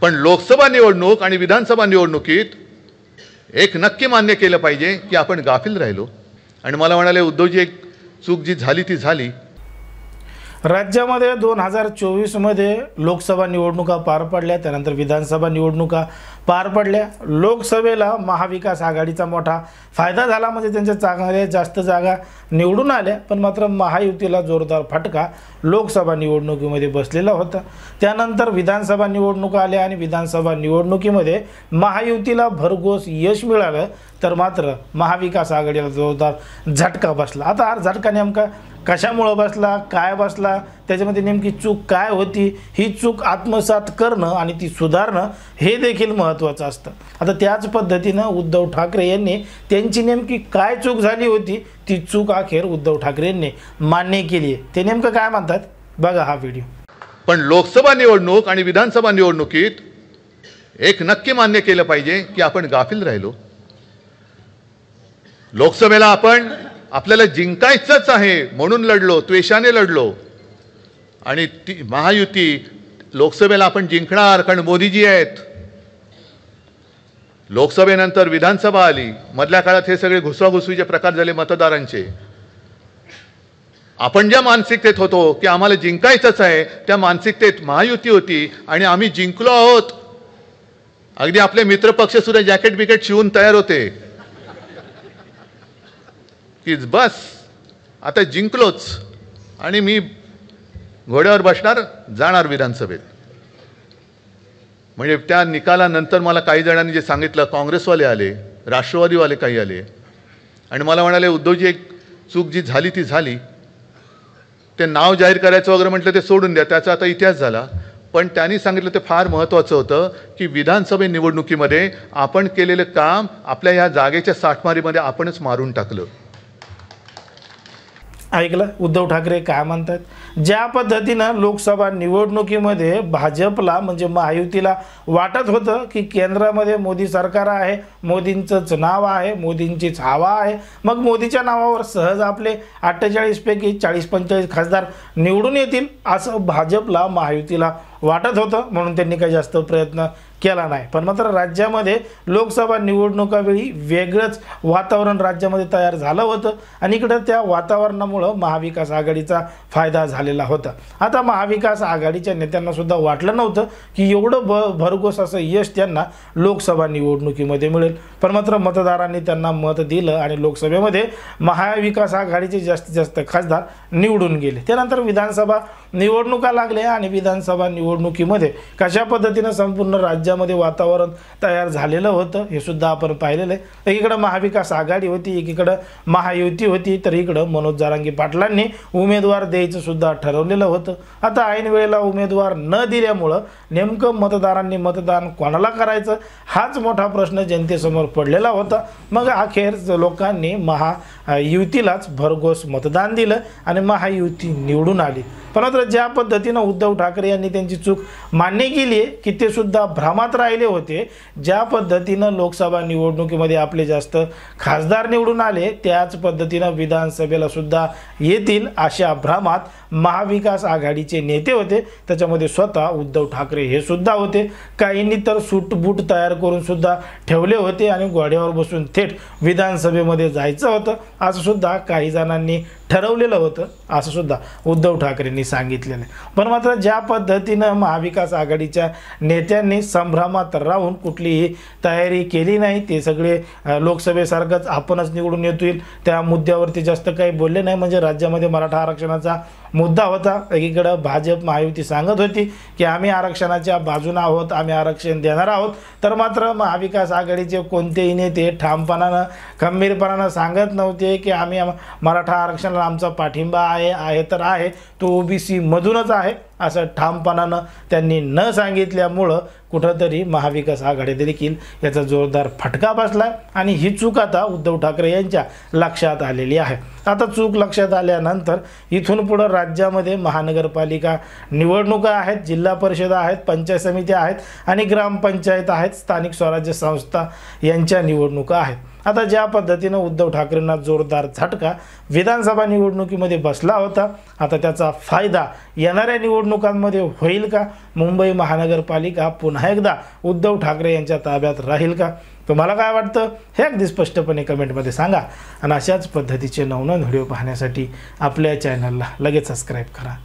पण लोकसभा निवडणूक आणि विधानसभा निवडणुकीत एक नक्की मान्य केलं पाहिजे की आपण गाफील राहिलो आणि मला म्हणाले उद्धवजी एक चूक जी झाली ती झाली। राज्यामध्ये 2024 मध्ये लोकसभा निवडणुका पार पडल्या, त्यानंतर विधानसभा निवडणुका पार पडल्या। लोकसभेला महाविकास आघाडीचा मोठा फायदा झाला, म्हणजे त्यांच्या चांगल्या जास्त जागा निवडून आल्या, पण मात्र महायुतीला जोरदार फटका लोकसभा निवडणुकीमध्ये बसलेला होता। त्यानंतर विधानसभा निवडणुका आल्या आणि विधानसभा निवडणुकीमध्ये महायुतीला भरघोस यश मिळालं, तर मात्र महाविकास आघाडीला जोरदार झटका बसला। आता हा झटका नेमका कशामुळे बसला, काय बसला, त्याच्यामध्ये नेमकी चूक काय होती, ही चूक आत्मसात करणं आणि ती सुधारणं हे देखील महत्त्वाचं असतं। आता त्याच पद्धतीनं उद्धव ठाकरे यांनी त्यांची नेमकी काय चूक झाली होती, ती चूक अखेर उद्धव ठाकरे यांनी मान्य केली आहे। ते नेमकं काय म्हणतात बघा हा व्हिडिओ। पण लोकसभा निवडणूक आणि विधानसभा निवडणुकीत एक नक्की मान्य केलं पाहिजे की आपण गाफील राहिलो। लोकसभेला आपण आपल्याला जिंकायचंच आहे म्हणून लढलो, त्वेषाने लढलो आणि ती महायुती लोकसभेला आपण जिंकणार कारण मोदीजी आहेत। लोकसभेनंतर विधानसभा आली, मधल्या काळात हे सगळे घुसवाघुसवीचे प्रकार झाले मतदारांचे। आपण ज्या मानसिकतेत होतो की आम्हाला जिंकायचंच आहे, त्या मानसिकतेत महायुती होती आणि आम्ही जिंकलो आहोत। अगदी आपले मित्रपक्ष सुद्धा जॅकेट बिकेट शिवून तयार होते की बस आता जिंकलोच आणि मी घोड्यावर बसणार, जाणार विधानसभेत। म्हणजे त्या निकालानंतर मला काही जणांनी जे सांगितलं, काँग्रेसवाले आले, राष्ट्रवादीवाले काही आले आणि मला म्हणाले उद्धवजी एक चूक जी झाली ती झाली, ते नाव जाहीर करायचं वगैरे म्हटलं ते सोडून द्या, त्याचा आता इतिहास झाला। पण त्यांनी सांगितलं ते फार महत्त्वाचं होतं की विधानसभे निवडणुकीमध्ये आपण केलेलं काम आपल्या ह्या जागेच्या साठमारीमध्ये आपणच मारून टाकलं। ऐकलं उद्धव ठाकरे काय म्हणतात। ज्या पद्धतीनं लोकसभा निवडणुकीमध्ये भाजपला म्हणजे महायुतीला वाटत होतं की केंद्रामध्ये मोदी सरकार आहे, मोदींचंच नाव आहे, मोदींचीच हवा आहे, मग मोदीच्या नावावर सहज आपले 48 पैकी 40-45 खासदार निवडून येतील असं भाजपला महायुतीला वाटत होतं, म्हणून त्यांनी काही जास्त प्रयत्न केला नाही। पण मात्र राज्यामध्ये लोकसभा निवडणुकावेळी वेगळंच वातावरण राज्यामध्ये तयार झालं होतं आणि इकडं त्या वातावरणामुळं महाविकास आघाडीचा फायदा झालेला होता। आता महाविकास आघाडीच्या नेत्यांना सुद्धा वाटलं नव्हतं की एवढं भरघोस असं यश त्यांना लोकसभा निवडणुकीमध्ये मिळेल, पण मात्र मतदारांनी त्यांना मत दिलं आणि लोकसभेमध्ये महाविकास आघाडीचे जास्तीत जास्त खासदार निवडून गेले। त्यानंतर विधानसभा निवडणुका लागल्या आणि विधानसभा निवडणुकीमध्ये कशा पद्धतीनं संपूर्ण राज्यामध्ये वातावरण तयार झालेलं होतं हे सुद्धा आपण पाहिलेलं आहे। एकीकडे महाविकास आघाडी होती, एकीकडे महायुती होती, तर इकडं मनोज जरांगे पाटलांनी उमेदवार द्यायचं सुद्धा ठरवलेलं होतं। आता ऐन वेळेला उमेदवार न दिल्यामुळं नेमकं मतदारांनी मतदान कोणाला करायचं हाच मोठा प्रश्न जनतेसमोर पडलेला होता। मग अखेर लोकांनी महायुतीलाच भरघोस मतदान दिलं आणि महायुती निवडून आली। पण मात्र ज्या पद्धतीनं उद्धव ठाकरे यांनी त्यांची चूक मान्य केली आहे की ते सुद्धा भ्रमात राहिले होते, ज्या पद्धतीनं लोकसभा निवडणुकीमध्ये आपले जास्त खासदार निवडून आले त्याच पद्धतीनं विधानसभेला सुद्धा येतील अशा भ्रमात महाविकास आघाडीचे नेते होते। त्याच्यामध्ये स्वतः उद्धव ठाकरे हे सुद्धा होते, काहींनी तर सूटबूट तयार करून सुद्धा ठेवले होते आणि घोड्यावर बसून थेट विधानसभेमध्ये जायचं होतं असं सुद्धा काही जणांनी ठरवलेलं होतं, असं सुद्धा उद्धव ठाकरेंनी सांगितलेलं आहे। पण मात्र ज्या पद्धतीनं महाविकास आघाडीच्या नेत्यांनी संभ्रमात राहून कुठलीही तयारी केली नाही, ते सगळे लोकसभेसारखंच आपणच निवडून येतील त्या मुद्द्यावरती जास्त काही बोलले नाही। म्हणजे राज्यामध्ये मराठा आरक्षणाचा मुद्दा होता, एकीकडं भाजप महायुती सांगत होती की आम्ही आरक्षणाच्या बाजूने आहोत, आम्ही आरक्षण देणार आहोत, तर मात्र महाविकास आघाडीचे कोणतेही नेते ठामपणानं खंबीरपणानं सांगत नव्हते की आम्ही मराठा आरक्षणाला आमचा पाठिंबा आहे तर आहे, तो ओबीसी मधूनच आहे असं ठामपणानं त्यांनी न सांगितल्यामुळं कुठंतरी महाविकास आघाडी देखील याचा जोरदार फटका बसला आणि ही चूक आता उद्धव ठाकरे यांच्या लक्षात आलेली आहे। आता चूक लक्षात आल्यानंतर इथून पुढे राज्यामध्ये महानगरपालिका निवडणुका आहेत, जिल्हा परिषद आहेत, पंचायत समित्या आहेत आणि ग्रामपंचायत आहेत, स्थानिक स्वराज्य संस्था यांच्या निवडणुका आहेत। आता ज्या पद्धतीनं उद्धव ठाकरेंना जोरदार झटका विधानसभा निवडणुकीमध्ये बसला होता, आता त्याचा फायदा येणाऱ्या निवडणुकांमध्ये होईल का? मुंबई महानगरपालिका पुन्हा एकदा उद्धव ठाकरे यांच्या ताब्यात राहील का? तुम्हाला काय वाटतं हे अगदी स्पष्टपणे कमेंटमध्ये सांगा. आणि अशाच पद्धतीचे नवनवीन व्हिडिओ पाहण्यासाठी आपल्या चॅनलला लगेच सबस्क्राईब करा.